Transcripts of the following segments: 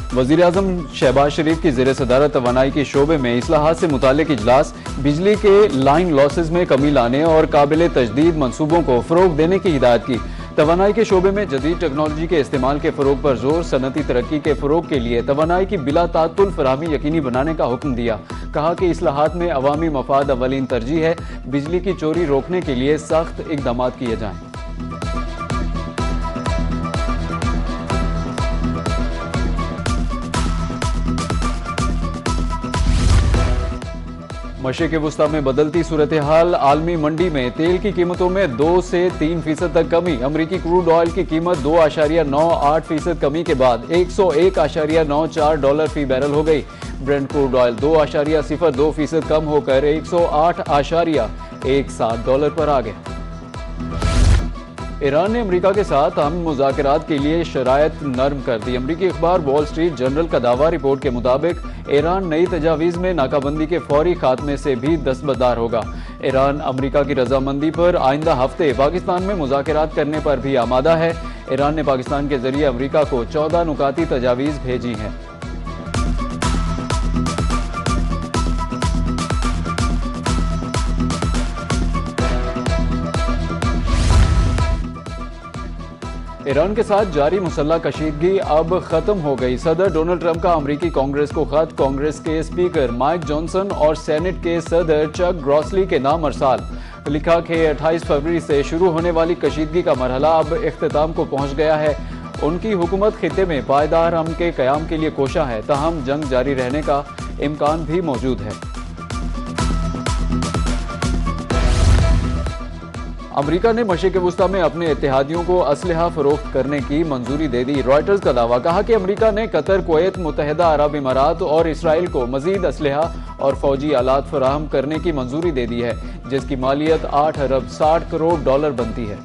वज़ीर आज़म शहबाज शरीफ की ज़ेर सदारत तवानाई के शोबे में इस्लाहात से मुताल्लिक इजलास, बिजली के लाइन लॉसेज में कमी लाने और काबिल तजदीद मनसूबों को फ़रोग देने की हिदायत की। तवानाई के शोबे में जदीद टेक्नोलॉजी के इस्तेमाल के फ़रोग पर जोर, सनती तरक्की के फ़रोग के लिए तवानाई की बिला तातुल फराहमी यकीनी बनाने का हुक्म दिया। कहा कि इस्लाहात में अवामी मफाद अवलीन तरजीह है, बिजली की चोरी रोकने के लिए सख्त इक़दाम किए जाएँ। मशरिक़ वुस्ता में बदलती सूरत हाल, आलमी मंडी में तेल की कीमतों में 2 से 3% तक कमी। अमरीकी क्रूड ऑयल की कीमत 2.98% कमी के बाद $101.94 फी बैरल हो गई। ब्रेंट क्रूड ऑयल 2.02% कम होकर $108.17 पर आ गया। ईरान ने अमेरिका के साथ अमन मुज़ाकरात के लिए शराइत नरम कर दी। अमरीकी अखबार वॉल स्ट्रीट जर्नल का दावा रिपोर्ट के मुताबिक ईरान नई तजावीज़ में नाकाबंदी के फौरी खात्मे से भी दस्तबरदार होगा। ईरान अमरीका की रजामंदी पर आइंदा हफ्ते पाकिस्तान में मुज़ाकरात करने पर भी आमादा है। ईरान ने पाकिस्तान के जरिए अमरीका को 14 नुकाती तजावीज़ भेजी हैं। ईरान के साथ जारी मुसल्लह कशीदगी अब खत्म हो गई। सदर डोनाल्ड ट्रंप का अमरीकी कांग्रेस को खत, कांग्रेस के स्पीकर माइक जॉनसन और सेनेट के सदर चक ग्रॉसली के नाम अरसाल। लिखा कि 28 फरवरी से शुरू होने वाली कशीदगी का मरहला अब इख्तिताम को पहुंच गया है। उनकी हुकूमत खित्ते में पायदार अमन के क़याम के लिए कोशा है, ताहम जंग जारी रहने का इम्कान भी मौजूद है। अमरीका ने मशरिक़ वुस्ता में अपने इत्तेहादियों को असलहा फरोख्त करने की मंजूरी दे दी। रॉयटर्स का दावा, कहा कि अमरीका ने कतर, कुवैत, मुत्तहिदा अरब इमारात और इसराइल को मजीद असलहा और फौजी आलात फराहम करने की मंजूरी दे दी है, जिसकी मालियत $8 अरब बनती है।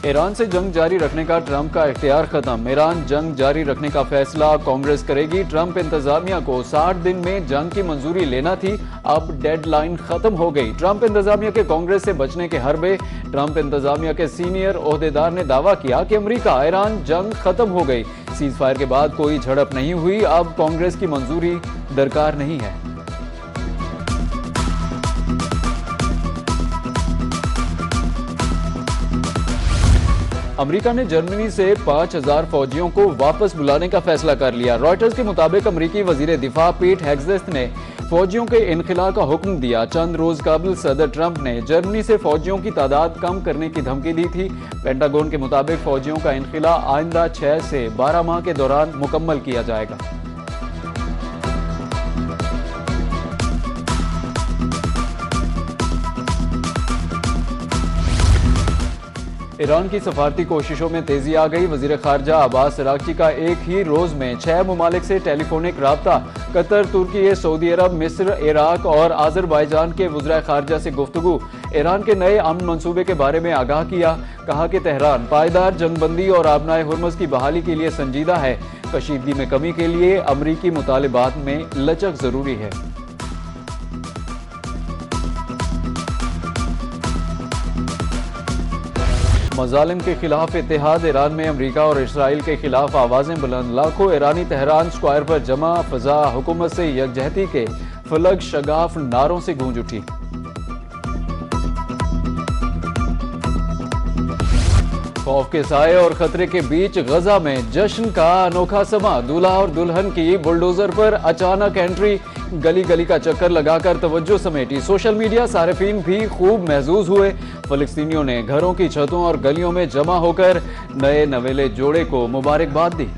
ईरान से जंग जारी रखने का ट्रंप का इख्तियार खत्म। ईरान जंग जारी रखने का फैसला कांग्रेस करेगी। ट्रंप इंतजामिया को 60 दिन में जंग की मंजूरी लेना थी, अब डेडलाइन खत्म हो गई। ट्रंप इंतजामिया के कांग्रेस से बचने के हरबे। ट्रंप इंतजामिया के सीनियर ओहदेदार ने दावा किया कि अमरीका ईरान जंग खत्म हो गई। सीज फायर के बाद कोई झड़प नहीं हुई, अब कांग्रेस की मंजूरी दरकार नहीं है। अमेरिका ने जर्मनी से 5000 फौजियों को वापस बुलाने का फैसला कर लिया। रॉयटर्स के मुताबिक अमेरिकी वजीर दिफा पीट हेग्सेथ ने फौजियों के इनखिला का हुक्म दिया। चंद रोज कबल सदर ट्रंप ने जर्मनी से फौजियों की तादाद कम करने की धमकी दी थी। पेंटागन के मुताबिक फौजियों का इनखिला आइंदा 6 से 12 माह के दौरान मुकम्मल किया जाएगा। ईरान की सफारती कोशिशों में तेजी आ गई। वजीर खारजा अब्बास अरागची का एक ही रोज में 6 ममालिक से टेलीफोनिक राब्ता। कतर, तुर्की, सऊदी अरब, मिस्र, इराक और आज़रबाईजान के वज़राए खारजा से गुफ्तगू। ईरान के नए अमन मंसूबे के बारे में आगाह किया। कहा कि तेहरान पायदार जंगबंदी और आबनाए हुर्मुज़ की बहाली के लिए संजीदा है। कशीदगी में कमी के लिए अमरीकी मुतालिबात में लचक जरूरी है। मजालिम के खिलाफ इत्तेहाद। ईरान में अमरीका और इसराइल के खिलाफ आवाजें बुलंद। लाखों ईरानी तेहरान स्क्वायर पर जमा। फजा हुकूमत से यकजहती के फलक शगाफ नारों से गूंज उठी। खौफ के साए और खतरे के बीच गजा में जश्न का अनोखा समा। दूल्हा और दुल्हन की बुलडोजर पर अचानक एंट्री। गली गली का चक्कर लगाकर तवज्जो समेटी। सोशल मीडिया सारिफीन भी खूब महजूज हुए। फलस्तीनियों ने घरों की छतों और गलियों में जमा होकर नए नवेले जोड़े को मुबारकबाद दी।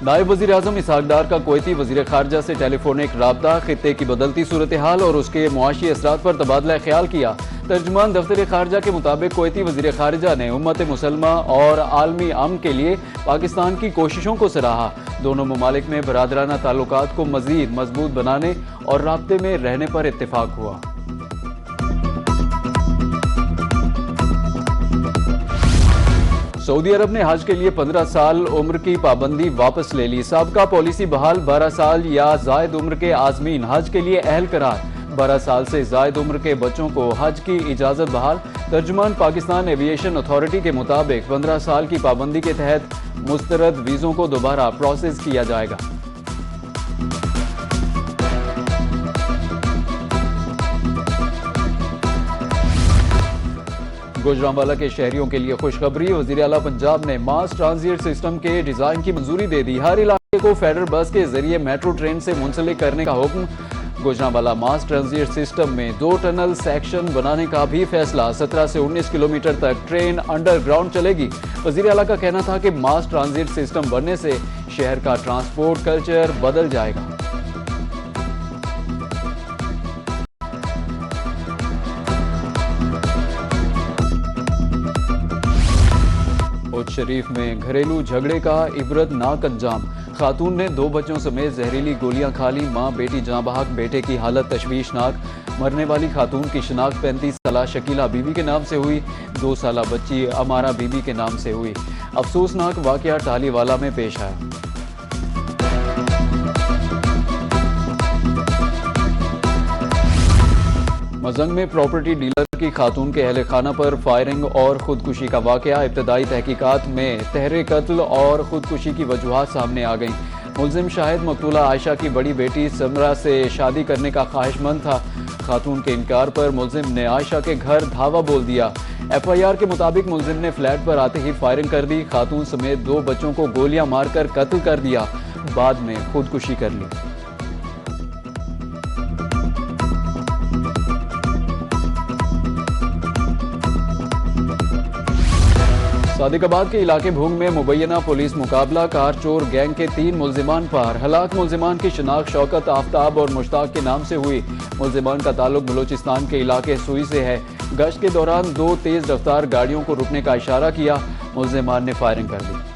नायब वजीर आजम इसहाक डार का कुवैती वजीर खारजा से टेलीफोनिक राब्ता। खित्ते की बदलती सूरत हाल और उसके मुआशी असरात पर तबादला ख्याल किया। तर्जुमान दफ्तर खारजा के मुताबिक कुवैती वजीर खारजा ने उम्मत मुसलमा और आलमी अमन के लिए पाकिस्तान की कोशिशों को सराहा। दोनों ममालिक में बरादराना ताल्लुकात को मजीद मजबूत बनाने और राब्ते में रहने पर इत्तेफाक हुआ। सऊदी अरब ने हज के लिए 15 साल उम्र की पाबंदी वापस ले ली। साबका पॉलिसी बहाल, 12 साल या जायद उम्र के आजमीन हज के लिए अहल करार। 12 साल से जायद उम्र के बच्चों को हज की इजाजत बहाल। तर्जुमान पाकिस्तान एविएशन अथॉरिटी के मुताबिक 15 साल की पाबंदी के तहत मुस्तरद वीजों को दोबारा प्रोसेस किया जाएगा। गुजरांवाला के शहरियों के लिए खुशखबरी, वज़ीर आला पंजाब ने मास ट्रांजिट सिस्टम के डिजाइन की मंजूरी दे दी। हर इलाके को फेडरल बस के जरिए मेट्रो ट्रेन से मुंसलिक करने का हुक्म। गुजरांवाला मास ट्रांजिट सिस्टम में 2 टनल सेक्शन बनाने का भी फैसला। 17 से 19 किलोमीटर तक ट्रेन अंडरग्राउंड चलेगी। वज़ीर आला का कहना था कि मास ट्रांजिट सिस्टम बनने से शहर का ट्रांसपोर्ट कल्चर बदल जाएगा। उच्च शरीफ में घरेलू झगड़े का इबरतनाक अंजाम। खातून ने 2 बच्चों समेत जहरीली गोलियां खा ली। मां बेटी जहां बहक, बेटे की हालत तशवीशनाक। मरने वाली खातून की शिनाख्त 35 साला शकीला बीबी के नाम से हुई। 2 साला बच्ची अमारा बीबी के नाम से हुई। अफसोसनाक वाकया टालीवाला में पेश आया। मजंग में प्रॉपर्टी डीलर की खातून के अहले खाना पर फायरिंग और खुदकुशी का वाकया। इब्तदाई तहकीकात में तहरे कत्ल और खुदकुशी की वजूहात सामने आ गईं। मुल्जिम शाहिद मकतूला आयशा की बड़ी बेटी समरा से शादी करने का ख्वाहिशमंद था। खातून के इनकार पर मुल्जिम ने आयशा के घर धावा बोल दिया। FIR के मुताबिक मुल्जिम ने फ्लैट पर आते ही फायरिंग कर दी। खातून समेत 2 बच्चों को गोलियां मारकर कत्ल कर दिया, बाद में खुदकुशी कर ली। सादिकाबाद के इलाके भूंग में मुबैना पुलिस मुकाबला। कार चोर गैंग के 3 मुल्जिमान पार। हलाक मुल्जिमान की शिनाख्त शौकत, आफ्ताब और मुश्ताक के नाम से हुई। मुल्जिमान का ताल्लुक बलोचिस्तान के इलाके सुई से है। गश्त के दौरान 2 तेज रफ्तार गाड़ियों को रुकने का इशारा किया। मुल्जिमान ने फायरिंग कर दी।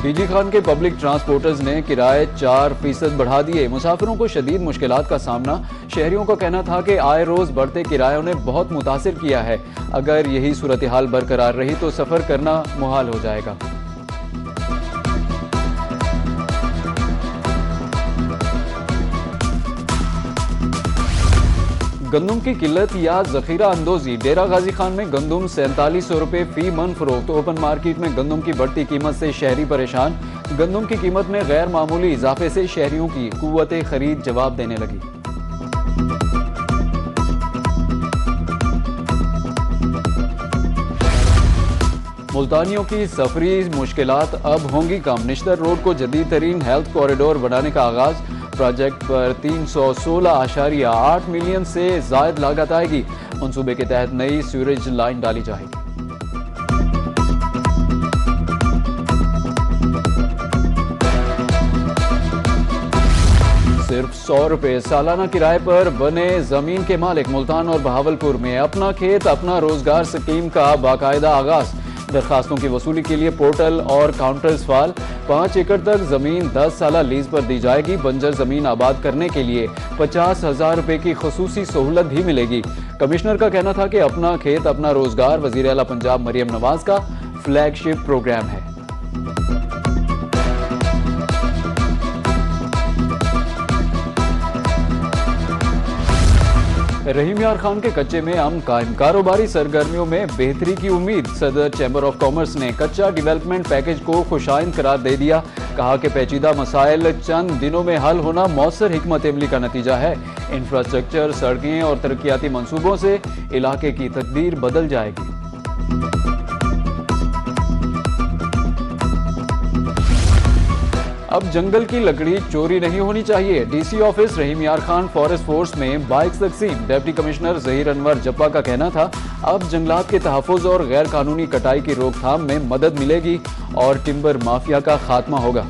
पीजी खान के पब्लिक ट्रांसपोर्टर्स ने किराए 4% बढ़ा दिए। मुसाफिरों को शदीद मुश्किलात का सामना। शहरियों का कहना था कि आए रोज बढ़ते किरायों ने बहुत मुतासिर किया है। अगर यही सूरत हाल बरकरार रही तो सफर करना मुहाल हो जाएगा। गंदम की किल्लत या जखीरा अंदोजी। डेरा गाजी खान में गंदम 4700 रुपये फी मन फरोख्त। ओपन मार्केट में गंदम की बढ़ती कीमत से शहरी परेशान। गंदम की कीमत में गैर मामूली इजाफे से शहरियों की कुव्वत खरीद जवाब देने लगी। मुल्तानियों की सफरी मुश्किलात अब होंगी कम। निश्तर रोड को जदीद तरीन हेल्थ कॉरिडोर बनाने का आगाज। प्रोजेक्ट पर 316.8 मिलियन से जायद लागत आएगी। मंसूबे के तहत नई सीवरेज लाइन डाली जाएगी। सिर्फ 100 रुपए सालाना किराए पर बने जमीन के मालिक। मुल्तान और बहावलपुर में अपना खेत अपना रोजगार स्कीम का बाकायदा आगाज। दरखास्तों की वसूली के लिए पोर्टल और काउंटर्स फाल। 5 एकड़ तक जमीन 10 साल लीज पर दी जाएगी। बंजर जमीन आबाद करने के लिए 50,000 रुपए की खसूसी सहूलत भी मिलेगी। कमिश्नर का कहना था कि अपना खेत अपना रोजगार वज़ीर आला पंजाब मरियम नवाज का फ्लैगशिप प्रोग्राम है। रहीम यार खान के कच्चे में अम कायम। कारोबारी सरगर्मियों में बेहतरी की उम्मीद। सदर चैम्बर ऑफ कॉमर्स ने कच्चा डेवलपमेंट पैकेज को खुशाइंद करार दे दिया। कहा कि पेचीदा मसाइल चंद दिनों में हल होना मौसर हिकमत अमली का नतीजा है। इंफ्रास्ट्रक्चर, सड़कें और तरक्याती मंसूबों से इलाके की तकदीर बदल जाएगी। अब जंगल की लकड़ी चोरी नहीं होनी चाहिए। DC ऑफिस रहीम यार खान फॉरेस्ट फोर्स में बाइक तकसीम। डिप्टी कमिश्नर जहीर अनवर जप्पा का कहना था अब जंगलात के तहफ़्फ़ुज़ और गैर कानूनी कटाई की रोकथाम में मदद मिलेगी और टिम्बर माफिया का खात्मा होगा।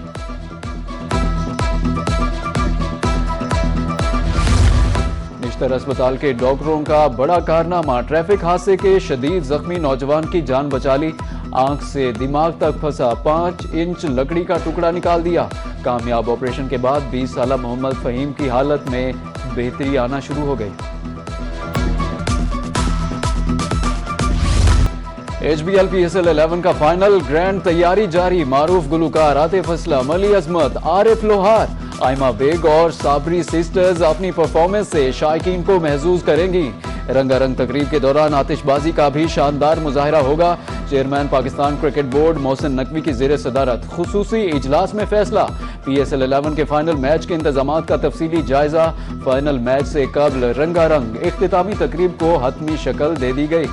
अख्तर अस्पताल के डॉक्टरों का बड़ा कारनामा, ट्रैफिक हादसे के शदीद जख्मी नौजवान की जान बचा ली। आंख से दिमाग तक फंसा 5 इंच लकड़ी का टुकड़ा निकाल दिया। कामयाब ऑपरेशन के बाद 20 साला मोहम्मद फहीम की हालत में बेहतरी आना शुरू हो गई। HBL PSL 11 का फाइनल ग्रैंड तैयारी जारी। मारूफ गुलकार आतिफ असलम, अली अजमत, आरिफ लोहार, आयमा बेग और साबरी सिस्टर्स अपनी परफॉर्मेंस से शायकीन को महसूस करेंगी। रंगारंग तकरीब के दौरान आतिशबाजी का भी शानदार मुजाहिरा होगा। Chairman Pakistan cricket board Mohsin Naqvi की ज़ेर सदारत खुसूसी इजलास में फैसला। PSL 11 के फाइनल मैच के इंतजामात का तफसीली जायजा। फाइनल मैच से कबल रंगारंग इख्तितामी तकरीब को हतमी शक्ल दे दी गई।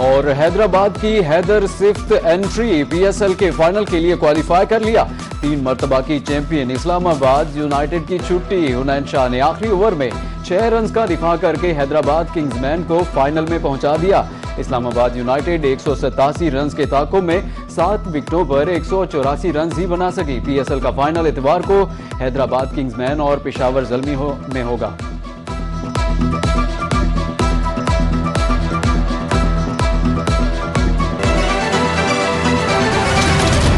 और हैदराबाद की हैदर सिफ्त एंट्री PSL के फाइनल के लिए क्वालिफाई कर लिया। 3 मरतबा की चैंपियन इस्लामाबाद यूनाइटेड की छुट्टी हुनैन शाह ने आखिरी ओवर में 6 रन का दिफा करके हैदराबाद किंग्समैन को फाइनल में पहुंचा दिया। इस्लामाबाद यूनाइटेड 187 रन के ताकों में 7 विकेटों पर 184 रन ही बना सकी। PSL का फाइनल इतवार को हैदराबाद किंग्समैन और पेशावर ज़ल्मी में होगा।